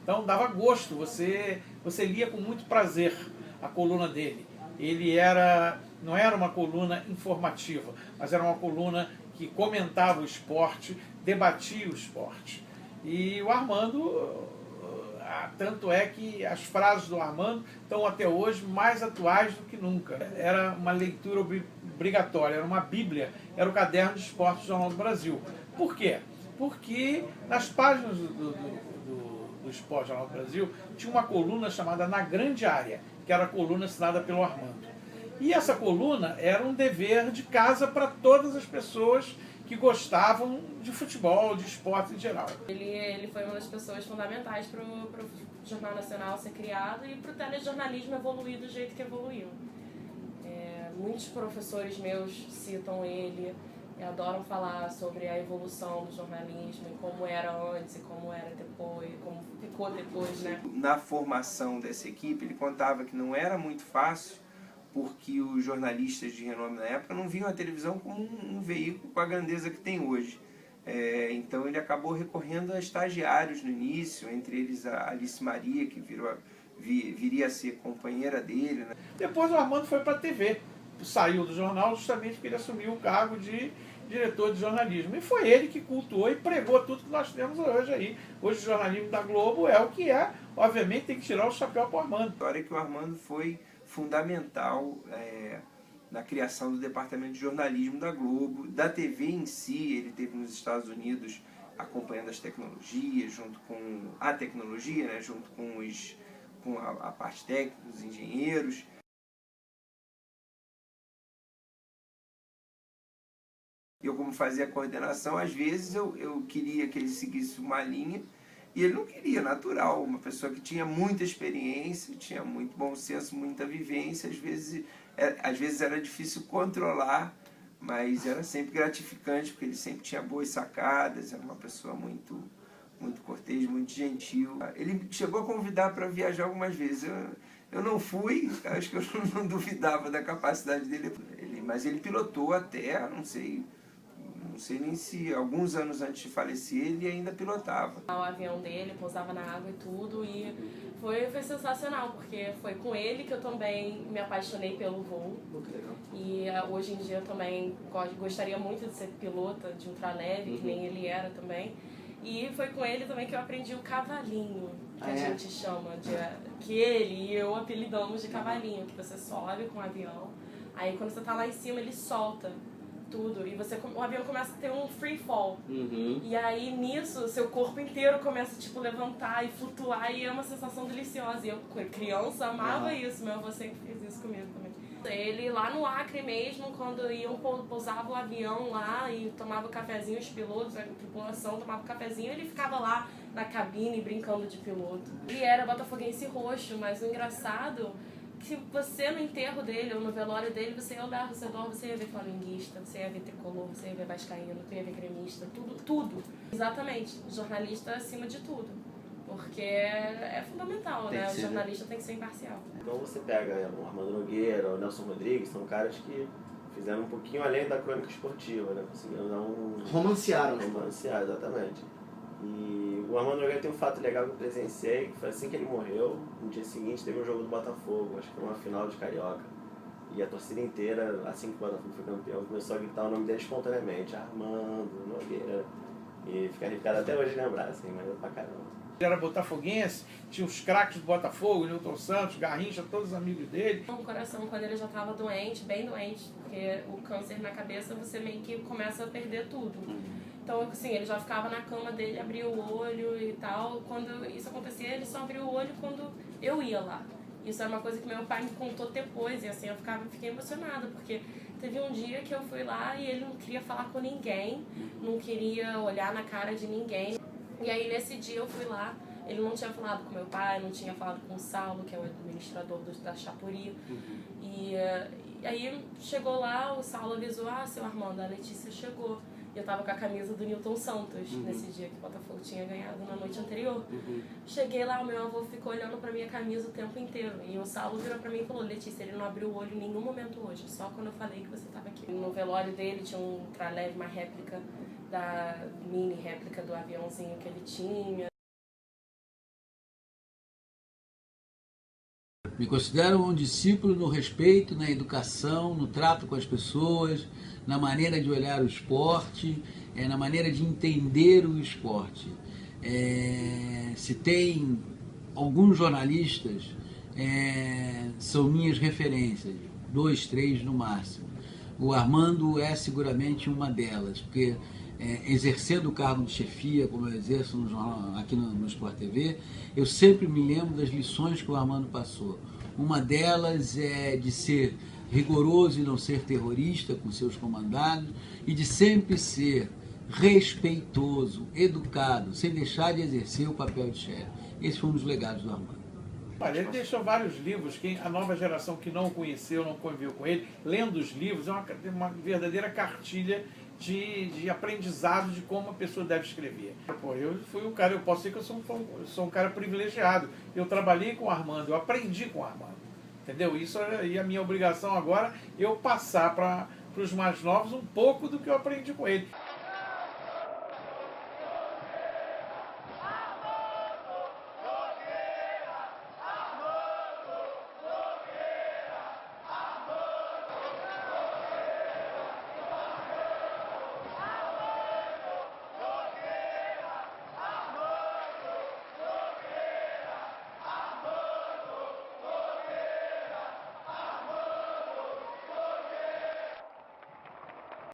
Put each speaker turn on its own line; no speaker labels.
Então dava gosto, você lia com muito prazer a coluna dele. Não era uma coluna informativa, mas era uma coluna que comentava o esporte, debatia o esporte. E o Armando, tanto é que as frases do Armando estão até hoje mais atuais do que nunca. Era uma leitura obrigatória, era uma bíblia, era o caderno de esportes do Jornal do Brasil. Por quê? Porque nas páginas do Esporte Jornal do Brasil tinha uma coluna chamada Na Grande Área, que era a coluna assinada pelo Armando. E essa coluna era um dever de casa para todas as pessoas que gostavam de futebol, de esporte em geral.
Ele foi uma das pessoas fundamentais para o Jornal Nacional ser criado e para o telejornalismo evoluir do jeito que evoluiu. Muitos professores meus citam ele, adoram falar sobre a evolução do jornalismo, e como era antes e como era depois, como ficou depois, né?
Na formação dessa equipe, ele contava que não era muito fácil, porque os jornalistas de renome na época não viam a televisão como um veículo com a grandeza que tem hoje. Então ele acabou recorrendo a estagiários no início, entre eles a Alice Maria, que viria a ser companheira dele, né?
Depois o Armando foi para a TV, saiu do jornal justamente porque ele assumiu o cargo de diretor de jornalismo. E foi ele que cultuou e pregou tudo que nós temos hoje aí. Hoje o jornalismo da Globo é o que é. Obviamente tem que tirar o chapéu para o Armando.
A história é que o Armando foi fundamental na criação do departamento de jornalismo da Globo, da TV em si. Ele esteve nos Estados Unidos acompanhando as tecnologias, junto com a tecnologia, né, junto com a parte técnica, os engenheiros. Eu, como fazia a coordenação, às vezes eu queria que ele seguisse uma linha e ele não queria, natural. Uma pessoa que tinha muita experiência, tinha muito bom senso, muita vivência, às vezes era difícil controlar, mas era sempre gratificante, porque ele sempre tinha boas sacadas, era uma pessoa muito cortês, muito gentil. Ele chegou a convidar para viajar algumas vezes. Eu não fui, acho que eu não duvidava da capacidade dele, mas ele pilotou até, não sei nem se alguns anos antes de falecer ele ainda pilotava.
O avião dele pousava na água e tudo, e foi sensacional, porque foi com ele que eu também me apaixonei pelo voo. E hoje em dia eu também gostaria muito de ser pilota de ultraleve, que nem ele era também. E foi com ele também que eu aprendi o cavalinho, que a gente chama, que ele e eu apelidamos de cavalinho, que você sobe com o avião, aí quando você tá lá em cima ele solta tudo, e o avião começa a ter um free fall. E aí nisso seu corpo inteiro começa tipo levantar e flutuar, e é uma sensação deliciosa. E eu, criança, amava isso. Meu avô sempre fez isso comigo também. Ele lá no Acre mesmo, quando pousava o avião lá e tomava cafezinho, os pilotos, a tripulação tomava cafezinho, ele ficava lá na cabine brincando de piloto. Ele era botafoguense roxo, mas o engraçado que você no enterro dele ou no velório dele, você ia olhar ao redor, você ia ver flamenguista, você ia ver tricolor, você ia ver vascaíno, você ia ver gremista, tudo. Exatamente, jornalista acima de tudo, porque é fundamental, né? O jornalista tem que ser imparcial.
Então você pega o Armando Nogueira, o Nelson Rodrigues, são caras que fizeram um pouquinho além da crônica esportiva, né? Conseguiram dar um...
Romancearam.
Romancear, exatamente. E o Armando Nogueira tem um fato legal que eu presenciei, que foi assim que ele morreu, no dia seguinte teve um jogo do Botafogo, acho que foi uma final de Carioca. E a torcida inteira, assim que o Botafogo foi campeão, começou a gritar o nome dele espontaneamente, Armando Nogueira. E fica arrepiado até hoje lembrar, assim, mas é pra caramba.
Ele era botafoguense, tinha os craques do Botafogo, Newton Santos, Garrincha, todos os amigos dele.
O coração, quando ele já estava doente, bem doente, porque o câncer na cabeça você meio que começa a perder tudo. Então, assim, ele já ficava na cama dele, abria o olho e tal. Quando isso acontecia, ele só abria o olho quando eu ia lá. Isso era uma coisa que meu pai me contou depois, e assim, eu fiquei emocionada, porque teve um dia que eu fui lá e ele não queria falar com ninguém, não queria olhar na cara de ninguém. E aí, nesse dia, eu fui lá, ele não tinha falado com meu pai, não tinha falado com o Saulo, que é o administrador da Chapuri. E aí, chegou lá, o Saulo avisou, seu Armando, a Letícia chegou. E eu tava com a camisa do Newton Santos, nesse dia que o Botafogo tinha ganhado na noite anterior. Cheguei lá, o meu avô ficou olhando pra minha camisa o tempo inteiro. E o Saulo virou pra mim e falou, Letícia, ele não abriu o olho em nenhum momento hoje, só quando eu falei que você tava aqui. No velório dele tinha um ultraleve, uma réplica da mini réplica do aviãozinho que ele tinha.
Me considero um discípulo no respeito, na educação, no trato com as pessoas, na maneira de olhar o esporte, na maneira de entender o esporte. Se tem alguns jornalistas, são minhas referências, 2, 3 no máximo. O Armando é seguramente uma delas, porque exercendo o cargo de chefia, como eu exerço no jornal, aqui no Sport TV, eu sempre me lembro das lições que o Armando passou. Uma delas é de ser rigoroso e não ser terrorista com seus comandados, e de sempre ser respeitoso, educado, sem deixar de exercer o papel de chefe. Esse foi um dos legados do Armando.
Olha, ele deixou vários livros, a nova geração que não o conheceu, não conviveu com ele, lendo os livros, é uma verdadeira cartilha de aprendizado de como a pessoa deve escrever. Pô, eu fui um cara, eu posso dizer que eu sou um cara privilegiado. Eu trabalhei com o Armando, eu aprendi com o Armando. Entendeu? Isso é a minha obrigação agora, eu passar para os mais novos um pouco do que eu aprendi com ele.